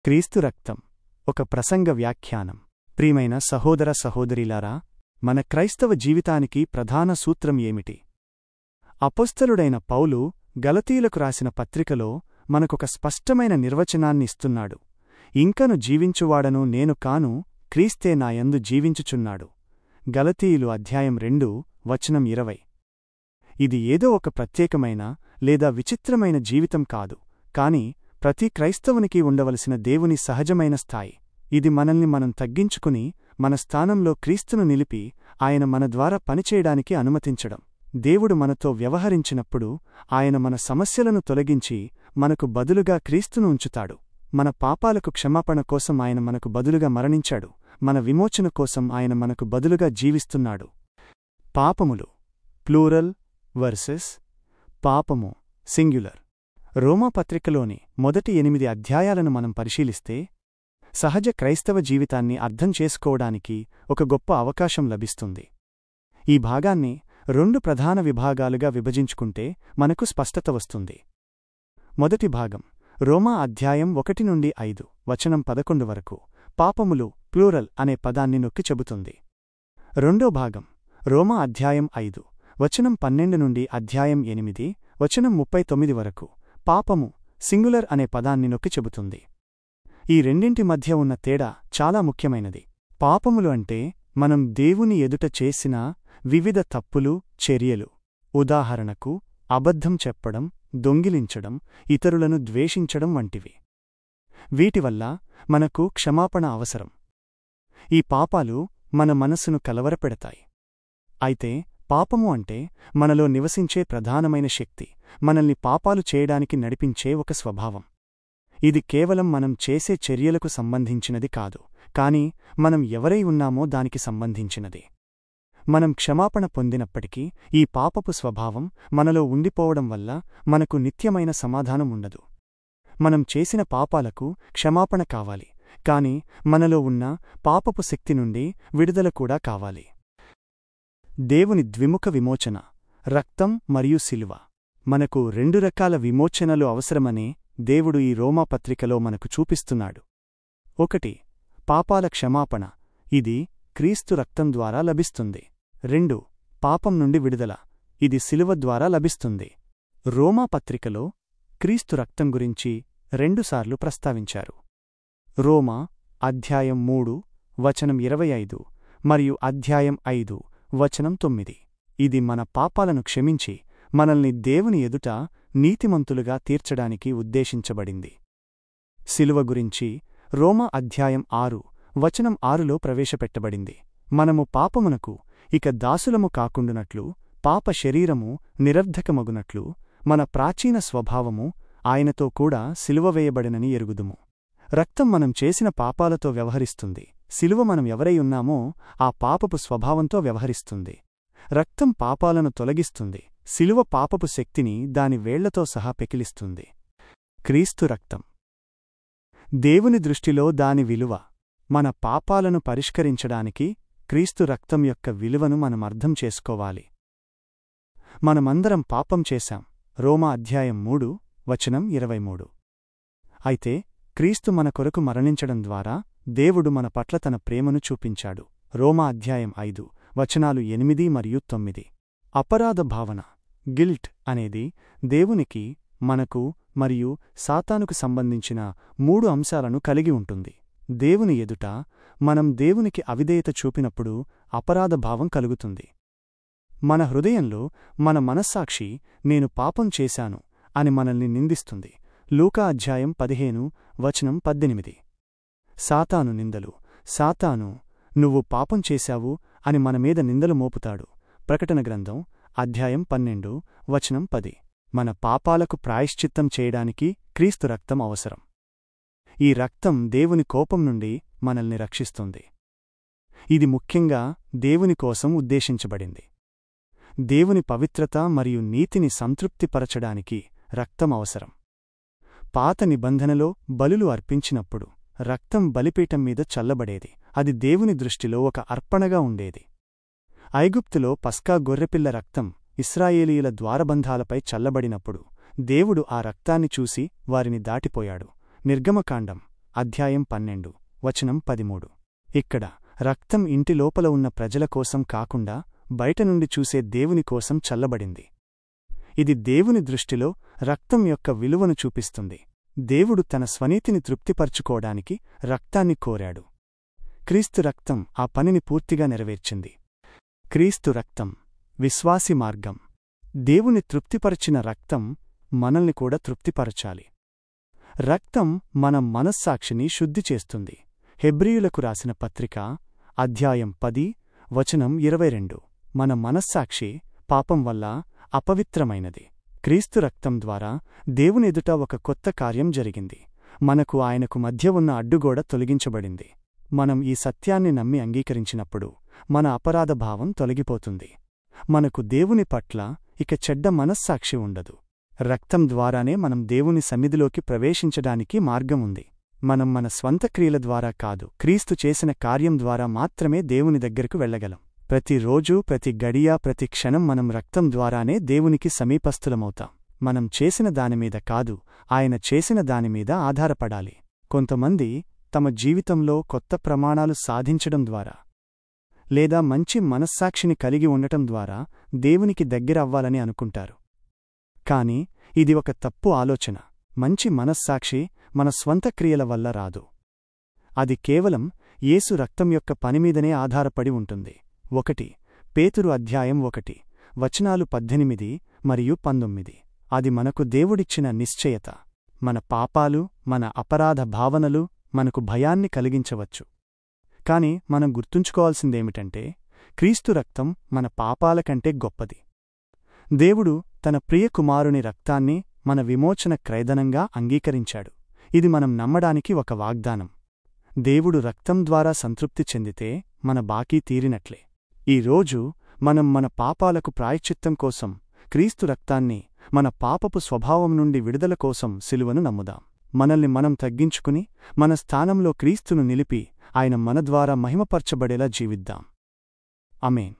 క్రీస్తు రక్తం ఒక ప్రసంగ వ్యాఖ్యానం. ప్రియమైన సహోదర సహోదరీలారా, మన క్రైస్తవ జీవితానికి ప్రధాన సూత్రం ఏమిటి? అపోస్తలుడైన పౌలు గలతీయులకు రాసిన పత్రికలో మనకొక స్పష్టమైన నిర్వచనాన్ని ఇస్తున్నాడు. ఇంకను జీవించువాడను నేను కాను, క్రీస్తే నాయందు జీవించుచున్నాడు. గలతీయులు అధ్యాయం 2 వచనం 20. ఇది ఏదో ఒక ప్రత్యేకమైన లేదా విచిత్రమైన జీవితం కాదు, కాని ప్రతి క్రైస్తవునికి ఉండవలసిన దేవుని సహజమైన స్థాయి. ఇది మనల్ని మనం తగ్గించుకుని మన స్థానంలో క్రీస్తును నిలిపి ఆయన మన ద్వారా పనిచేయడానికి అనుమతించడం. దేవుడు మనతో వ్యవహరించినప్పుడు ఆయన మన సమస్యలను తొలగించి మనకు బదులుగా క్రీస్తును ఉంచుతాడు. మన పాపాలకు క్షమాపణ కోసం ఆయన మనకు బదులుగా మరణించాడు. మన విమోచన కోసం ఆయన మనకు బదులుగా జీవిస్తున్నాడు. పాపములు ప్లూరల్ వర్సెస్ పాపము సింగ్యులర్. రోమాపత్రికలోని మొదటి 8 అధ్యాయాలను మనం పరిశీలిస్తే సహజ క్రైస్తవ జీవితాన్ని అర్థం చేసుకోవడానికి ఒక గొప్ప అవకాశం లభిస్తుంది. ఈ భాగాన్ని 2 ప్రధాన విభాగాలుగా విభజించుకుంటే మనకు స్పష్టత వస్తుంది. మొదటి భాగం రోమా అధ్యాయం 1 నుండి 5 వచనం 11 వరకు పాపములు ప్లూరల్ అనే పదాన్ని నొక్కి చెబుతుంది. రెండో భాగం రోమా అధ్యాయం 5 వచనం 12 నుండి అధ్యాయం 8 వచనం 39 వరకు పాపము సింగులర్ అనే పదాన్ని నొక్కి చెబుతుంది. ఈ రెండింటి మధ్య ఉన్న తేడా చాలా ముఖ్యమైనది. పాపములు అంటే మనం దేవుని ఎదుట చేసిన వివిధ తప్పులు, చర్యలు. ఉదాహరణకు అబద్ధం చెప్పడం, దొంగిలించడం, ఇతరులను ద్వేషించడం వంటివి. వీటివల్ల మనకు క్షమాపణ అవసరం. ఈ పాపాలు మన మనస్సును కలవరపెడతాయి. అయితే పాపము అంటే మనలో నివసించే ప్రధానమైన శక్తి, మనల్ని పాపాలు చేయడానికి నడిపించే ఒక స్వభావం. ఇది కేవలం మనం చేసే చర్యలకు సంబంధించినది కాదు, కాని మనం ఎవరై ఉన్నామో దానికి సంబంధించినది. మనం క్షమాపణ పొందినప్పటికీ ఈ పాపపు స్వభావం మనలో ఉండిపోవడం వల్ల మనకు నిత్యమైన సమాధానం ఉండదు. మనం చేసిన పాపాలకు క్షమాపణ కావాలి, కాని మనలో ఉన్న పాపపు శక్తి నుండి విడుదల కూడా కావాలి. దేవుని ద్విముఖ విమోచన, రక్తం మరియు శిలువ. మనకు 2 రకాల విమోచనలు అవసరమని దేవుడు ఈ రోమాపత్రికలో మనకు చూపిస్తున్నాడు. 1. పాపాల క్షమాపణ, ఇది క్రీస్తు రక్తం ద్వారా లభిస్తుంది. 2. పాపం నుండి విడుదల, ఇది శిలువ ద్వారా లభిస్తుంది. రోమాపత్రికలో క్రీస్తు రక్తం గురించి 2 సార్లు ప్రస్తావించారు. రోమా అధ్యాయం 3 వచనం 25 మరియు అధ్యాయం 5 వచనం 9. ఇది మన పాపాలను క్షమించి మనల్ని దేవుని ఎదుట నీతిమంతులుగా తీర్చడానికి ఉద్దేశించబడింది. శిలువ గురించి రోమా అధ్యాయం 6 వచనం 6లో ప్రవేశపెట్టబడింది. మనము పాపమునకు ఇక దాసులము కాకుండునట్లు, పాప శరీరము నిరర్ధకమగునట్లు మన ప్రాచీన స్వభావము ఆయనతో కూడా శిలువ వేయబడినని ఎరుగుదుము. రక్తం మనం చేసిన పాపాలతో వ్యవహరిస్తుంది. శిలువ మనం ఎవరై ఉన్నామో ఆ పాపపు స్వభావంతో వ్యవహరిస్తుంది. రక్తం పాపాలను తొలగిస్తుంది, శిలువ పాపపు శక్తిని దాని వేళ్లతో సహా పెకిలిస్తుంది. క్రీస్తు రక్తం దేవుని దృష్టిలో దాని విలువ. మన పాపాలను పరిష్కరించడానికి క్రీస్తు రక్తం యొక్క విలువను మనం అర్థం చేసుకోవాలి. మనమందరం పాపం చేశాం. రోమా అధ్యాయం 3 వచనం 23. అయితే క్రీస్తు మన కొరకు మరణించడం ద్వారా దేవుడు మన పట్ల తన ప్రేమను చూపించాడు. రోమా అధ్యాయం 5 వచనాలు 8 మరియు 9. అపరాధ భావన గిల్ట్ అనేది దేవునికి, మనకు మరియు సాతానుకు సంబంధించిన 3 అంశాలను కలిగి ఉంటుంది. దేవుని ఎదుట మనం దేవునికి అవిధేయత చూపినప్పుడు అపరాధ భావం కలుగుతుంది. మన హృదయంలో మన మనస్సాక్షి నేను పాపం చేశాను అని మనల్ని నిందిస్తుంది. లూకా అధ్యాయం 15 వచనం 18. సాతాను నిందలు, సాతాను నువ్వు పాపం చేశావు అని మనమీద నిందలు మోపుతాడు. ప్రకటన గ్రంథం అధ్యాయం 12 వచనం 10. మన పాపాలకు ప్రాయశ్చిత్తం చేయడానికి క్రీస్తు రక్తం అవసరం. ఈ రక్తం దేవుని కోపం నుండి మనల్ని రక్షిస్తుంది. ఇది ముఖ్యంగా దేవుని కోసం ఉద్దేశించబడింది. దేవుని పవిత్రత మరియు నీతిని సంతృప్తిపరచడానికి రక్తం అవసరం. పాత నిబంధనలో బలులు అర్పించినప్పుడు రక్తం బలిపీఠం మీద చల్లబడేది. అది దేవుని దృష్టిలో ఒక అర్పణగా ఉండేది. ఐగుప్తులో పస్కా గొర్రెపిల్ల రక్తం ఇశ్రాయేలీయుల ద్వారబంధాలపై చల్లబడినప్పుడు దేవుడు ఆ రక్తాన్ని చూసి వారిని దాటిపోయాడు. నిర్గమకాండం అధ్యాయం 12, వచనం 13. ఇక్కడ రక్తం ఇంటి లోపల ఉన్న ప్రజల కోసం కాకుండా బయట నుండి చూసే దేవుని కోసం చల్లబడింది. ఇది దేవుని దృష్టిలో రక్తం యొక్క విలువను చూపిస్తుంది. దేవుడు తన స్వనీతిని తృప్తిపర్చుకోవడానికి రక్తాన్ని కోరాడు. క్రీస్తు రక్తం ఆ పనిని పూర్తిగా నెరవేర్చింది. క్రీస్తు రక్తం విశ్వాసి మార్గం. దేవుని తృప్తిపరచిన రక్తం మనల్ని కూడా తృప్తిపరచాలి. రక్తం మన మనస్సాక్షిని శుద్ధి చేస్తుంది. హెబ్రీయులకు రాసిన పత్రిక అధ్యాయం 10, వచనం 22. మన మనస్సాక్షి పాపం వల్ల అపవిత్రమైనది. క్రీస్తు రక్తం ద్వారా దేవుని ఎదుట ఒక కొత్త కార్యం జరిగింది. మనకు ఆయనకు మధ్య ఉన్న అడ్డుగోడ తొలగించబడింది. మనం ఈ సత్యాన్ని నమ్మి అంగీకరించినప్పుడు మన అపరాధ భావం తొలగిపోతుంది. మనకు దేవుని పట్ల ఇక చెడ్డ మనస్సాక్షి ఉండదు. రక్తం ద్వారానే మనం దేవుని సన్నిధిలోకి ప్రవేశించడానికి మార్గం ఉంది. మనం మన స్వంత క్రియల ద్వారా కాదు, క్రీస్తు చేసిన కార్యం ద్వారా మాత్రమే దేవుని దగ్గరకు వెళ్లగలం. ప్రతిరోజూ, ప్రతి గడియా, ప్రతి క్షణం మనం రక్తం ద్వారానే దేవునికి సమీపస్థులమవుతాం. మనం చేసిన దానిమీద కాదు, ఆయన చేసిన దానిమీద ఆధారపడాలి. కొంతమంది తమ జీవితంలో కొత్త ప్రమాణాలు సాధించడం ద్వారా లేదా మంచి మనస్సాక్షిని కలిగి ఉండటం ద్వారా దేవునికి దగ్గరవ్వాలని అనుకుంటారు. కాని ఇది ఒక తప్పు ఆలోచన. మంచి మనస్సాక్షి మన స్వంత క్రియల వల్ల రాదు. అది కేవలం యేసు రక్తం యొక్క పనిమీదనే ఆధారపడి ఉంటుంది. 1 పేతురు అధ్యాయం 1, వచనాలు 18 మరియు 19. అది మనకు దేవుడిచ్చిన నిశ్చయత. మన పాపాలు, మన అపరాధ భావనలు మనకు భయాన్ని కలిగించవచ్చు. కాని మనం గుర్తుంచుకోవాల్సిందేమిటంటే, క్రీస్తు రక్తం మన పాపాల కంటే గొప్పది. దేవుడు తన ప్రియ కుమారుని రక్తాన్ని మన విమోచన క్రయధనంగా అంగీకరించాడు. ఇది మనం నమ్మడానికి ఒక వాగ్దానం. దేవుడు రక్తం ద్వారా సంతృప్తి చెందితే మన బాకీ తీరినట్లే. ఈ రోజు మనం మన పాపాలకు ప్రాయశ్చిత్తం కోసం క్రీస్తు రక్తాన్ని, మన పాపపు స్వభావం నుండి విడుదల కోసం సిలువను నమ్ముదాం. మనల్ని మనం తగ్గించుకుని మన స్థానంలో క్రీస్తును నిలిపి ఆయన మన ద్వారా మహిమపర్చబడేలా జీవిద్దాం. ఆమేన్.